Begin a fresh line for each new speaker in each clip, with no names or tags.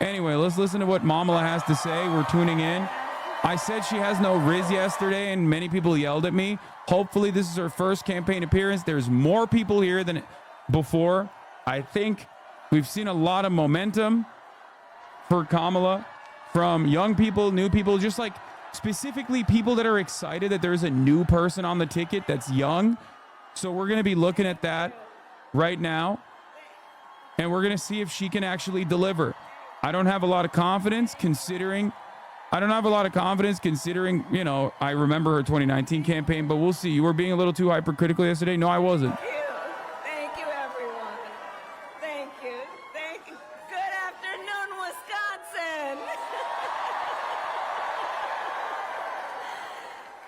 Anyway, let's listen to what Kamala has to say. We're tuning in. I said she has no Riz yesterday, and many people yelled at me. Hopefully, this is her first campaign appearance. There's more people here than before. I think we've seen a lot of momentum for Kamala from young people, new people, just like specifically people that are excited that there's a new person on the ticket that's young. So we're going to be looking at that right now, and we're going to see if she can actually deliver. I don't have a lot of confidence considering, you know, I remember her 2019 campaign, but we'll see. You were being a little too hypercritical yesterday. No, I wasn't.
Thank you, everyone. Thank you. Thank you. Good afternoon, Wisconsin.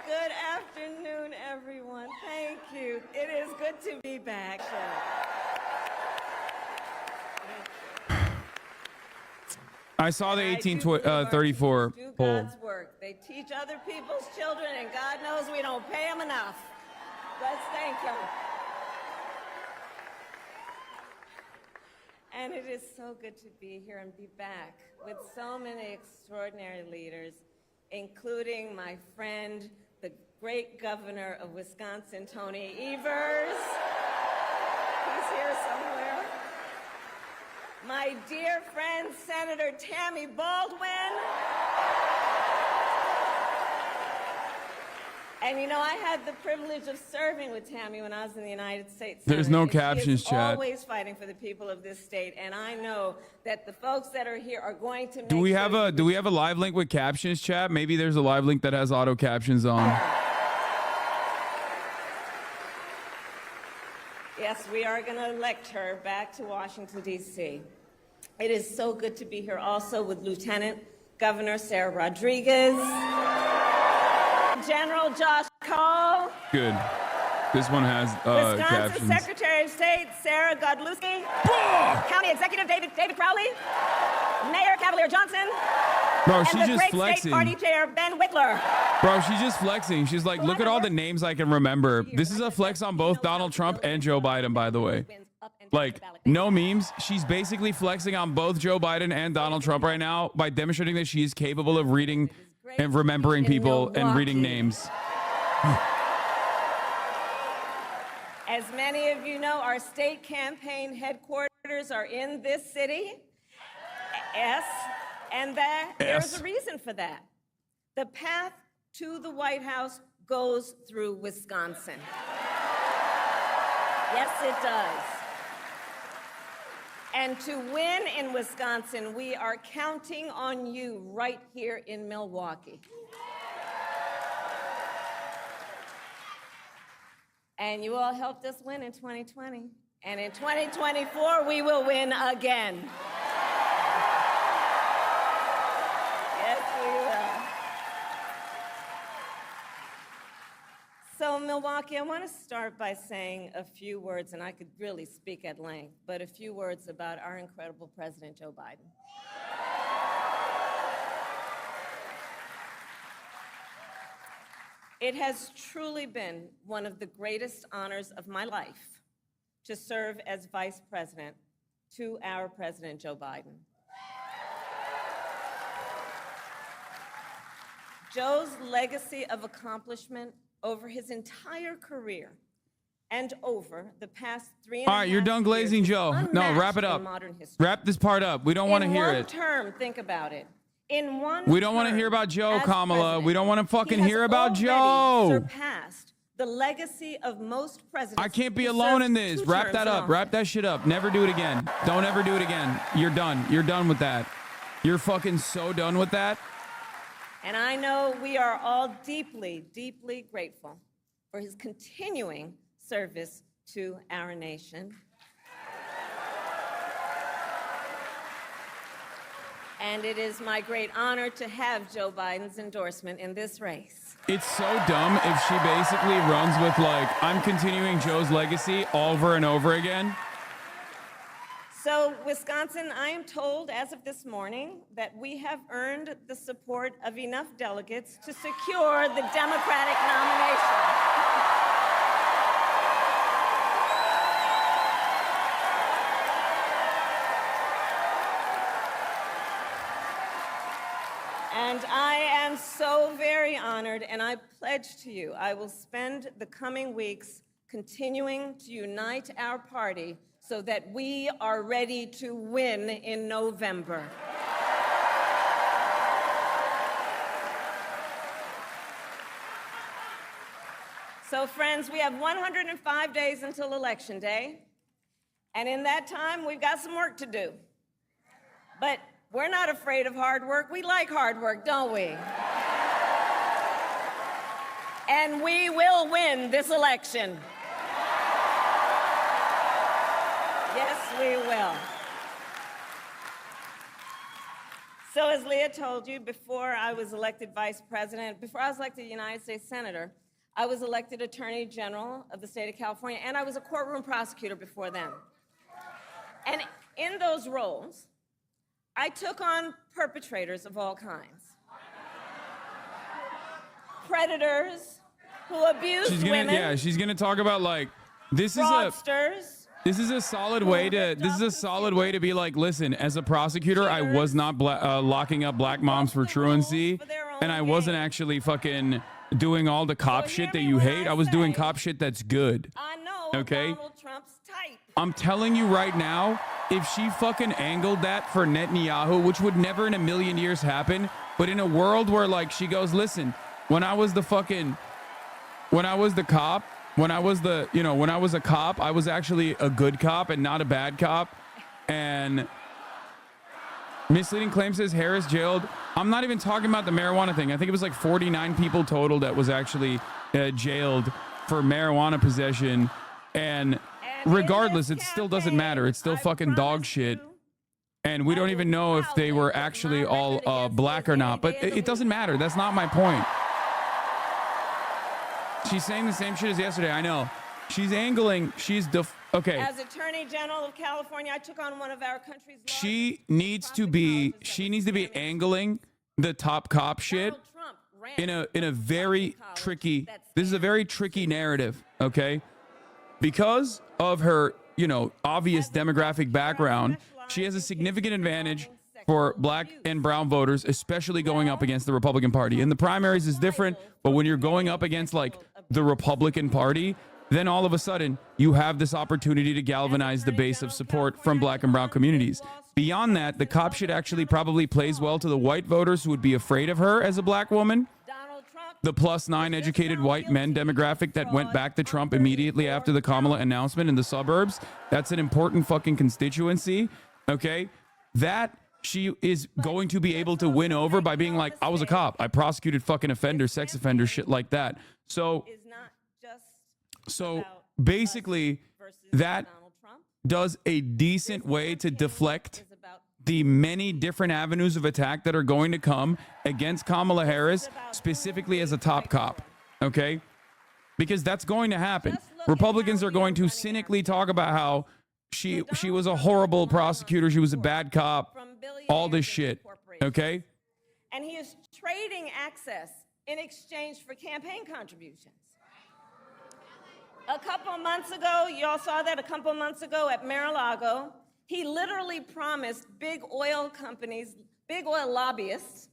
Good afternoon, everyone. Thank you. It is good to be back.
I saw the 1834
do
poll.
God's work. They teach other people's children, and God knows we don't pay them enough. Let's thank Him. And it is so good to be here and be back with so many extraordinary leaders, including my friend, the great governor of Wisconsin, Tony Evers. He's here somewhere. My dear friend, Senator Tammy Baldwin. And you know, I had the privilege of serving with Tammy when I was in the United States Senate.
There's no captions,
She is
chat.
always fighting for the people of this state, and I know that the folks that are here are going to make
Do we
sure
have a live link with captions, chat? Maybe there's a live link that has auto captions on.
Yes, we are going to elect her back to Washington, D.C. It is so good to be here also with Lieutenant Governor Sarah Rodriguez, General Josh Cole.
Good. This one has
Wisconsin
captions.
Secretary of State Sarah Godlewski. County Executive David Crowley. Mayor Cavalier Johnson.
Bro,
and
she's
the
just
great
flexing.
State Party Chair Ben Wickler.
Bro, she's just flexing. She's like, look at all the names I can remember. This is a flex on both Donald Trump and Joe Biden, by the way. Like, no memes. She's basically flexing on both Joe Biden and Donald Trump right now by demonstrating that she's capable of reading and remembering people and reading names.
As many of you know, our state campaign headquarters are in this city. Yes, and there's a reason for that. The path to the White House goes through Wisconsin. Yes, it does. And to win in Wisconsin, we are counting on you right here in Milwaukee. And you all helped us win in 2020. And in 2024, we will win again. Yes, we will. So, Milwaukee, I want to start by saying a few words, and I could really speak at length, but a few words about our incredible President Joe Biden. It has truly been one of the greatest honors of my life to serve as Vice President to our President Joe Biden. Joe's legacy of accomplishment over his entire career and over the past 3.5 years.
All right, you're done glazing, Joe. No, wrap it up. Wrap this part up. We don't want to hear it.
In one term, think about it. In one
We don't want to
term,
hear about Joe,
as
Kamala.
president,
We don't want to fucking
he has
hear about
already
Joe.
Surpassed the legacy of most presidents.
I can't be
who
alone
served
in this.
2
Wrap
terms
that
in
up.
office.
Wrap that shit up. Never do it again. Don't ever do it again. You're done. You're done with that. You're fucking so done with that.
And I know we are all deeply, deeply grateful for his continuing service to our nation. And it is my great honor to have Joe Biden's endorsement in this race.
It's so dumb if she basically runs with like, I'm continuing Joe's legacy over and over again.
So, Wisconsin, I am told as of this morning that we have earned the support of enough delegates to secure the Democratic nomination. And I am so very honored, and I pledge to you, I will spend the coming weeks continuing to unite our party so that we are ready to win in November. So, friends, we have 105 days until Election Day, and in that time, we've got some work to do. But we're not afraid of hard work. We like hard work, don't we? And we will win this election. Yes, we will. So as Leah told you, before I was elected vice president, before I was elected United States Senator, I was elected Attorney General of the state of California, and I was a courtroom prosecutor before then. And in those roles, I took on perpetrators of all kinds. Predators who abuse women.
Yeah, she's gonna talk about like
fraudsters.
This is a solid way to be like, listen, as a prosecutor, I was not locking up black moms for truancy, and I wasn't actually fucking doing all the cop shit that you hate. I was doing cop shit that's good.
I know.
Okay?
Donald Trump's type.
I'm telling you right now, if she fucking angled that for Netanyahu, which would never in a million years happen, but in a world where like she goes, listen, when I was a cop, I was actually a good cop and not a bad cop. And misleading claim says Harris jailed. I'm not even talking about the marijuana thing. I think it was like 49 people total that was actually jailed for marijuana possession. And regardless, it still doesn't matter. It's still fucking dog shit. And we don't even know if they were actually all black or not. But it doesn't matter. That's not my point. She's saying the same shit as yesterday. I know. She's angling. Okay.
As Attorney General of California, I took on one of our country's largest.
She needs to be angling the top cop shit in a very tricky. This is a very tricky narrative, okay? Because of her, obvious demographic background, she has a significant advantage for black and brown voters, especially going up against the Republican Party. In the primaries is different, but when you're going up against like the Republican Party, then all of a sudden you have this opportunity to galvanize the base of support from black and brown communities. Beyond that, the cop shit actually probably plays well to the white voters who would be afraid of her as a black woman. The +9 educated white men demographic that went back to Trump immediately after the Kamala announcement in the suburbs. That's an important fucking constituency, okay? That she is going to be able to win over by being like, I was a cop. I prosecuted fucking offenders, sex offenders, shit like that. So basically, that does a decent way to deflect the many different avenues of attack that are going to come against Kamala Harris, specifically as a top cop, okay? Because that's going to happen. Republicans are going to cynically talk about how she was a horrible prosecutor, she was a bad cop, all this shit, okay?
And he is trading access in exchange for campaign contributions. A couple months ago, y'all saw that a couple months ago at Mar-a-Lago, he literally promised big oil companies, big oil lobbyists,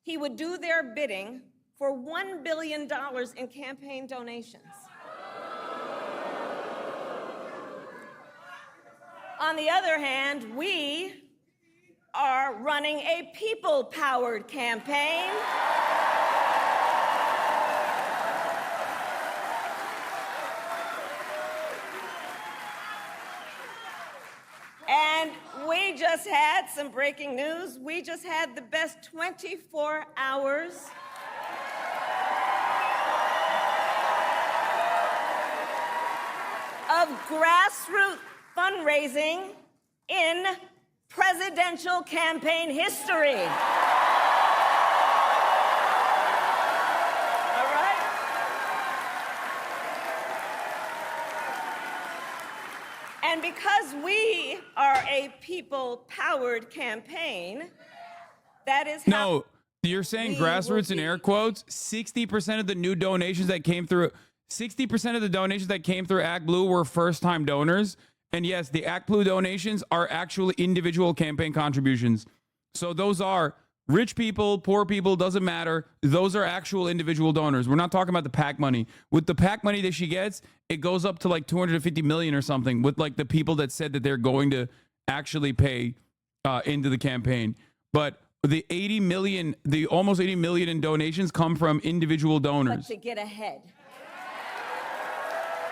he would do their bidding for $1 billion in campaign donations. On the other hand, we are running a people-powered campaign. And we just had some breaking news. We just had the best 24 hours of grassroots fundraising in presidential campaign history. All right? And because we are a people-powered campaign, that is how...
No, you're saying grassroots in air quotes. 60% of the new donations that came through, 60% of the donations that came through Act Blue were first-time donors. And yes, the Act Blue donations are actually individual campaign contributions. So those are Rich people, poor people, doesn't matter. Those are actual individual donors. We're not talking about the PAC money. With the PAC money that she gets, it goes up to like 250 million or something with like the people that said that they're going to actually pay into the campaign. But the 80 million, the almost 80 million in donations come from individual donors.
But to get ahead.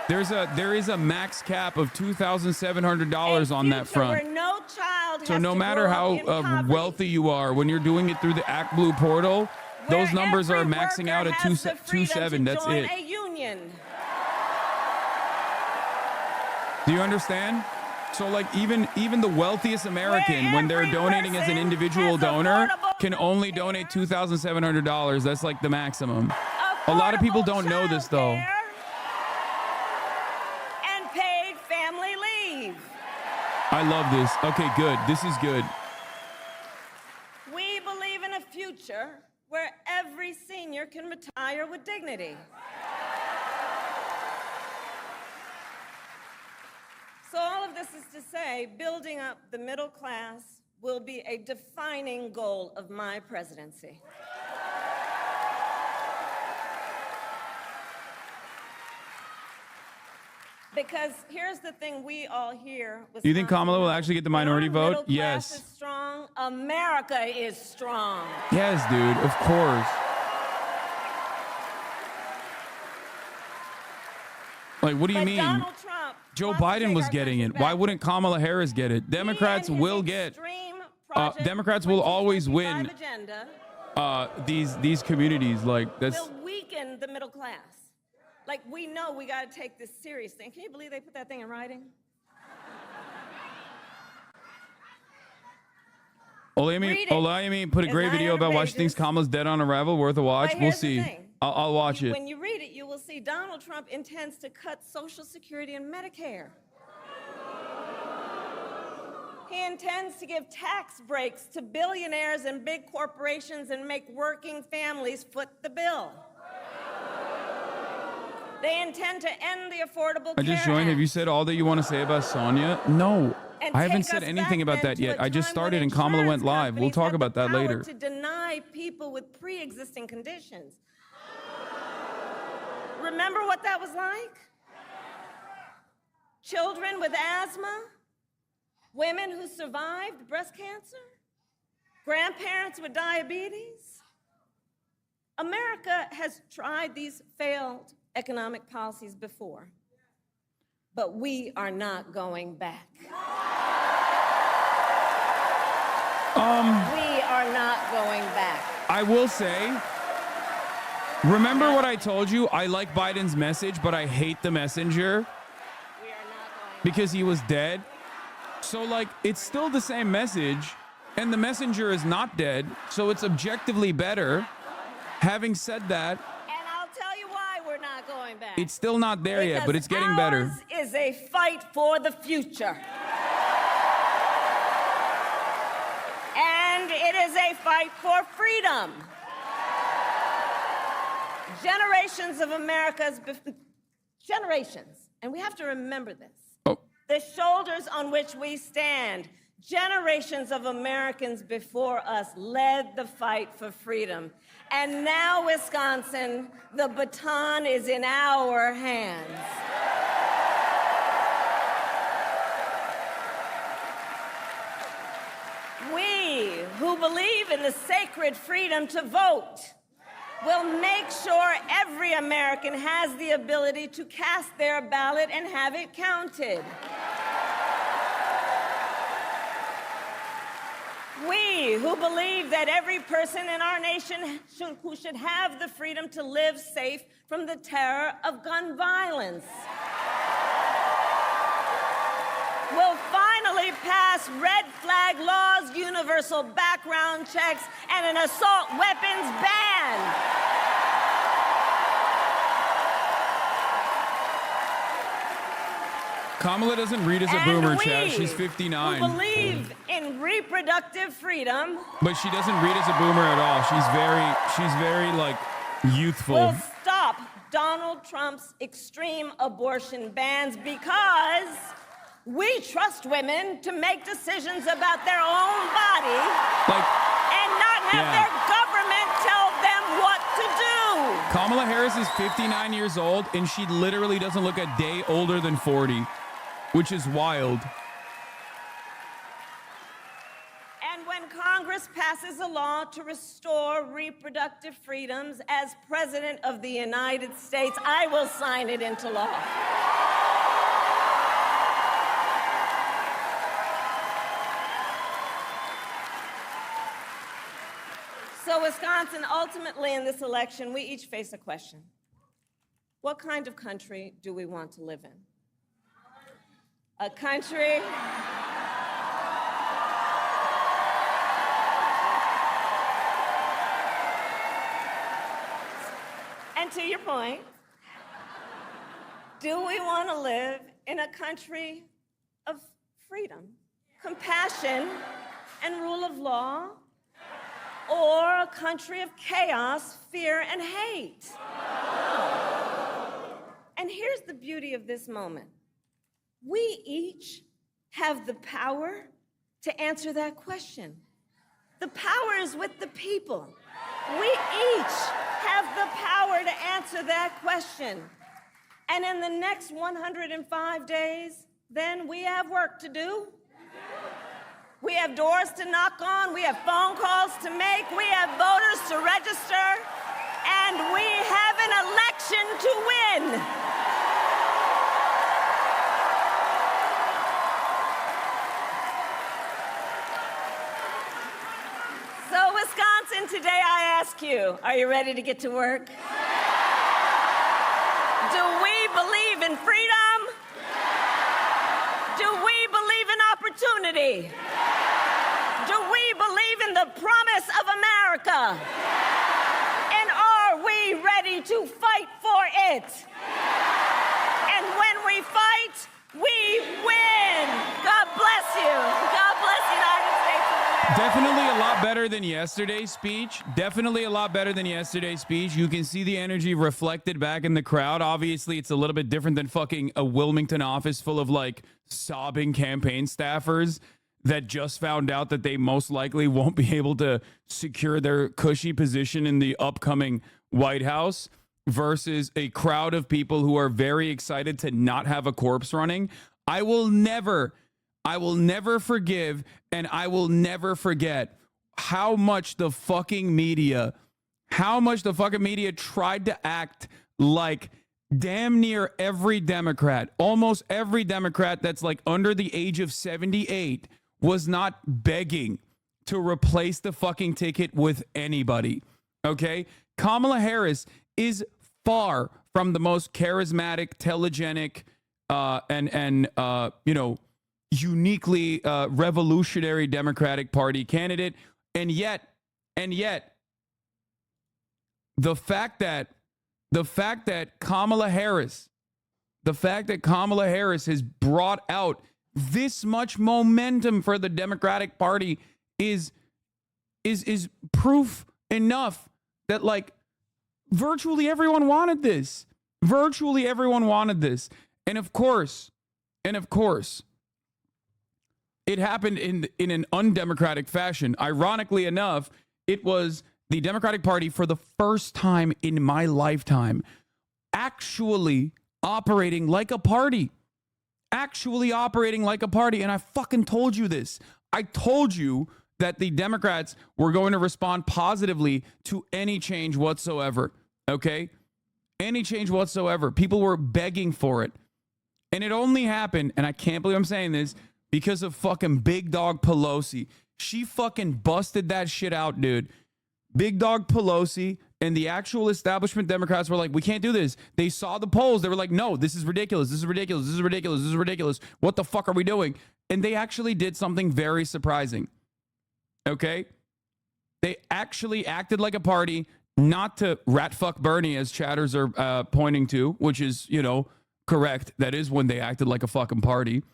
There is a max cap of $2,700 on that front.
Where no child
So
has
no
to
matter
grow
how
up in poverty.
wealthy you are, when you're doing it through the Act Blue portal,
Where
those numbers are
every
maxing
worker
out at
has the freedom
2.7.
to
That's
join
it.
a union.
Do you understand? So like even the wealthiest American, when they're
every
donating as an
person
individual
has
donor,
affordable
can only
health
donate $2,700. That's like the maximum. A
Affordable
lot of people don't know this though.
childcare, and paid family leave.
I love this. Okay, good. This is good.
We believe in a future where every senior can retire with dignity. So all of this is to say, building up the middle class will be a defining goal of my presidency. Because here's the thing we all hear.
Do you think Kamala will actually get the minority
When our
vote?
middle class
Yes.
is strong. America is strong.
Yes, dude. Of course. Like, what do you
But
mean?
Donald Trump
Joe
wants to
Biden
take
was
our
getting
country
it. Why
back.
wouldn't Kamala Harris get it? Democrats
He and his
will get.
extreme Project
Democrats will always win
2025 agenda
these communities. Like that's.
will weaken the middle class. Like, we know we got to take this seriously. And can you believe they put that thing in writing? Read it.
Olayemi put a
It's
great
900
video about why she thinks
pages.
Kamala's dead on arrival. Worth a watch.
But
We'll
here's the
see.
thing.
I'll watch it.
When you read it, you will see Donald Trump intends to cut Social Security and Medicare. He intends to give tax breaks to billionaires and big corporations and make working families foot the bill. They intend to end the Affordable
I just
Care
joined. Have you
Act.
said all that you want to say about Sonia? No.
And
I haven't
take
said
us
anything
back
about
then
that
to
yet.
a
I just
time
started
when
and Kamala went
insurance
live. We'll
companies
talk
had
about
the
that
power
later.
To deny people with pre-existing conditions. Remember what that was like? Children with asthma, women who survived breast cancer, grandparents with diabetes. America has tried these failed economic policies before, but we are not going back. We are not going back.
I will say, remember what I told you? I like Biden's message, but I hate the messenger
We are not going back.
because he was dead. So, like, it's still the same message, and the messenger is not dead, so it's objectively better. Having said that,
And I'll tell you why we're not going back.
it's still not there yet, but it's getting better.
Ours is a fight for the future. And it is a fight for freedom. Generations of generations, and we have to remember this.
Oh,
The shoulders on which we stand, generations of Americans before us led the fight for freedom. And now, Wisconsin, the baton is in our hands. We, who believe in the sacred freedom to vote, will make sure every American has the ability to cast their ballot and have it counted. We, who believe that every person in our nation who should have the freedom to live safe from the terror of gun violence, will finally pass red flag laws, universal background checks, and an assault weapons ban.
Kamala doesn't read as a
And
boomer,
we,
Chad. She's
who
59.
believe in reproductive freedom,
But she doesn't read as a boomer at all. She's very like youthful.
will stop Donald Trump's extreme abortion bans because we trust women to make decisions about their own body
Like,
and not have
Harris is 59 years old, and she literally doesn't look a day older than 40, which is wild.
And when Congress passes a law to restore reproductive freedoms as President of the United States, I will sign it into law. So, Wisconsin, ultimately in this election, we each face a question. What kind of country do we want to live in? A country and to your point, do we want to live in a country of freedom, compassion, and rule of law? Or a country of chaos, fear, and hate? And here's the beauty of this moment. We each have the power to answer that question. The power is with the people. We each have the power to answer that question. And in the next 105 days, then we have work to do. We have doors to knock on, we have phone calls to make, we have voters to register, and we have an election to win. So, Wisconsin, today I ask you, are you ready to get to work? Do we believe in freedom? Do we believe in opportunity? Do we believe in the promise of America? And are we ready to fight for it? And when we fight, we win. God bless you. God bless the United States of America.
Definitely a lot better than yesterday's speech. Definitely a lot better than yesterday's speech. You can see the energy reflected back in the crowd. Obviously, it's a little bit different than fucking a Wilmington office full of like sobbing campaign staffers that just found out that they most likely won't be able to secure their cushy position in the upcoming White House versus a crowd of people who are very excited to not have a corpse running. I will never forgive and I will never forget how much the fucking media tried to act like damn near every Democrat, almost every Democrat that's like under the age of 78 was not begging to replace the fucking ticket with anybody. Okay? Kamala Harris is far from the most charismatic, telegenic, and uniquely revolutionary Democratic Party candidate. And yet, the fact that Kamala Harris has brought out this much momentum for the Democratic Party is proof enough that like virtually everyone wanted this. Virtually everyone wanted this. And of course, it happened in an undemocratic fashion. Ironically enough, it was the Democratic Party for the first time in my lifetime actually operating like a party. And I fucking told you this. I told you that the Democrats were going to respond positively to any change whatsoever. Okay? Any change whatsoever. People were begging for it. And it only happened, and I can't believe I'm saying this, because of fucking Big Dog Pelosi. She fucking busted that shit out, dude. Big Dog Pelosi and the actual establishment Democrats were like, we can't do this. They saw the polls. They were like, no, this is ridiculous. This is ridiculous. This is ridiculous. This is ridiculous. What the fuck are we doing? And they actually did something very surprising. Okay? They actually acted like a party, not to rat fuck Bernie, as chatters are pointing to, which is, correct. That is when they acted like a fucking party,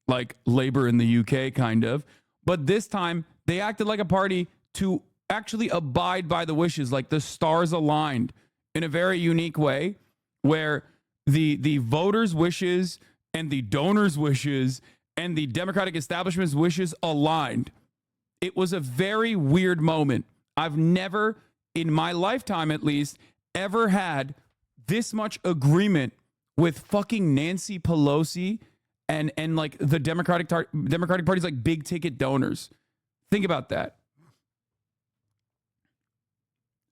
like Labor in the UK, kind of. But this time, they acted like a party to actually abide by the wishes, like the stars aligned in a very unique way, where the voters' wishes and the donors' wishes and the Democratic establishment's wishes aligned. It was a very weird moment. I've never, in my lifetime at least, ever had this much agreement with fucking Nancy Pelosi and like the Democratic Party's like big ticket donors. Think about that.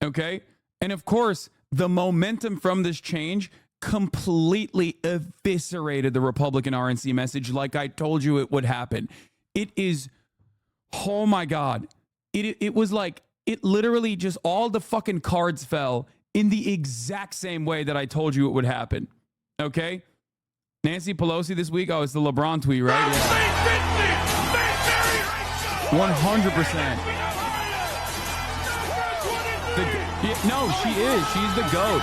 Okay? And of course, the momentum from this change completely eviscerated the Republican RNC message like I told you it would happen. It is, oh my God. It was like, it literally just all the fucking cards fell in the exact same way that I told you it would happen. Okay? Nancy Pelosi this week, oh, it's the LeBron tweet, right? Yeah. 100%. No, she is. She's the GOAT.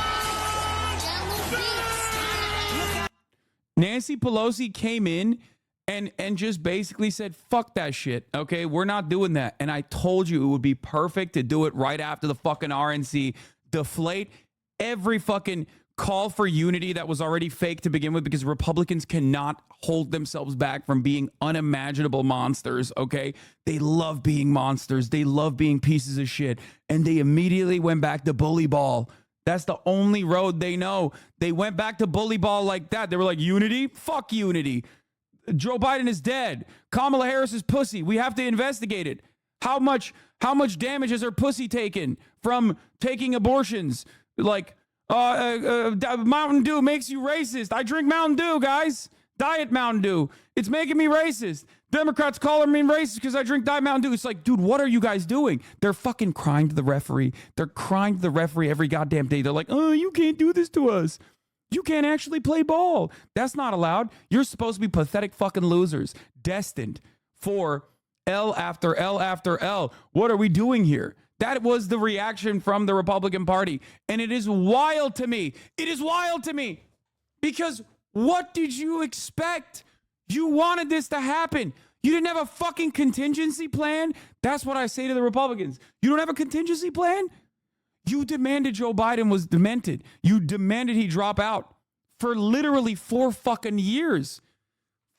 Nancy Pelosi came in and just basically said, fuck that shit. Okay, we're not doing that. And I told you it would be perfect to do it right after the fucking RNC. Deflate every fucking call for unity that was already fake to begin with, because Republicans cannot hold themselves back from being unimaginable monsters, okay? They love being monsters. They love being pieces of shit. And they immediately went back to bully ball. That's the only road they know. They went back to bully ball like that. They were like, unity? Fuck unity. Joe Biden is dead. Kamala Harris is pussy. We have to investigate it. How much damage has her pussy taken from taking abortions? Like, Mountain Dew makes you racist. I drink Mountain Dew, guys. Diet Mountain Dew. It's making me racist. Democrats call me racist because I drink Diet Mountain Dew. It's like, dude, what are you guys doing? They're fucking crying to the referee. They're crying to the referee every goddamn day. They're like, oh, you can't do this to us. You can't actually play ball. That's not allowed. You're supposed to be pathetic fucking losers, destined for L after L after L. What are we doing here? That was the reaction from the Republican Party. And it is wild to me. It is wild to me. Because what did you expect? You wanted this to happen. You didn't have a fucking contingency plan? That's what I say to the Republicans. You don't have a contingency plan? You demanded Joe Biden was demented. You demanded he drop out for literally 4 fucking years.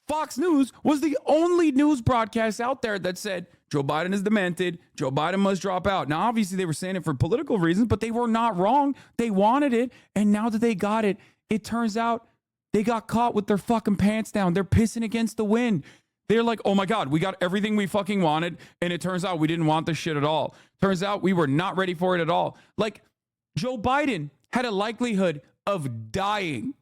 Fox News was the only news broadcast out there that said, Joe Biden is demented. Joe Biden must drop out. Now, obviously, they were saying it for political reasons, but they were not wrong. They wanted it. And now that they got it, it turns out they got caught with their fucking pants down. They're pissing against the wind. They're like, oh my God, we got everything we fucking wanted. And it turns out we didn't want this shit at all. Turns out we were not ready for it at all. Like, Joe Biden had a likelihood of dying,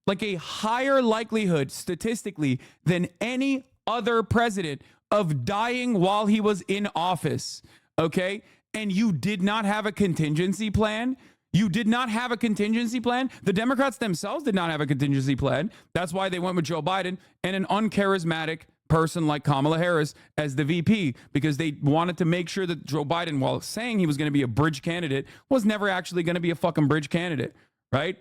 like a higher likelihood statistically than any other president of dying while he was in office, okay? And you did not have a contingency plan. You did not have a contingency plan. The Democrats themselves did not have a contingency plan. That's why they went with Joe Biden and an uncharismatic person like Kamala Harris as the VP, because they wanted to make sure that Joe Biden, while saying he was going to be a bridge candidate, was never actually going to be a fucking bridge candidate, right?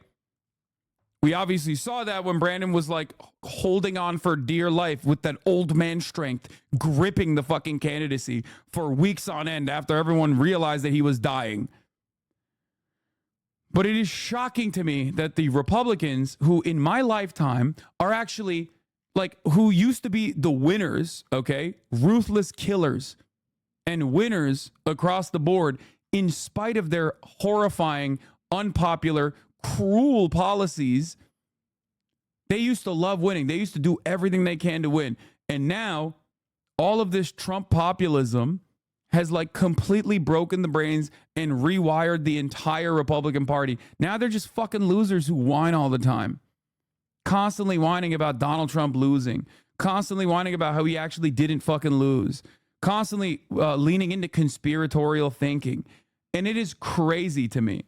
We obviously saw that when Brandon was like holding on for dear life with that old man strength, gripping the fucking candidacy for weeks on end after everyone realized that he was dying. But it is shocking to me that the Republicans, who in my lifetime are actually like, who used to be the winners, okay, ruthless killers and winners across the board, in spite of their horrifying, unpopular, cruel policies, they used to love winning. They used to do everything they can to win. And now all of this Trump populism has like completely broken the brains and rewired the entire Republican Party. Now they're just fucking losers who whine all the time. Constantly whining about Donald Trump losing. Constantly whining about how he actually didn't fucking lose. Constantly leaning into conspiratorial thinking. And it is crazy to me.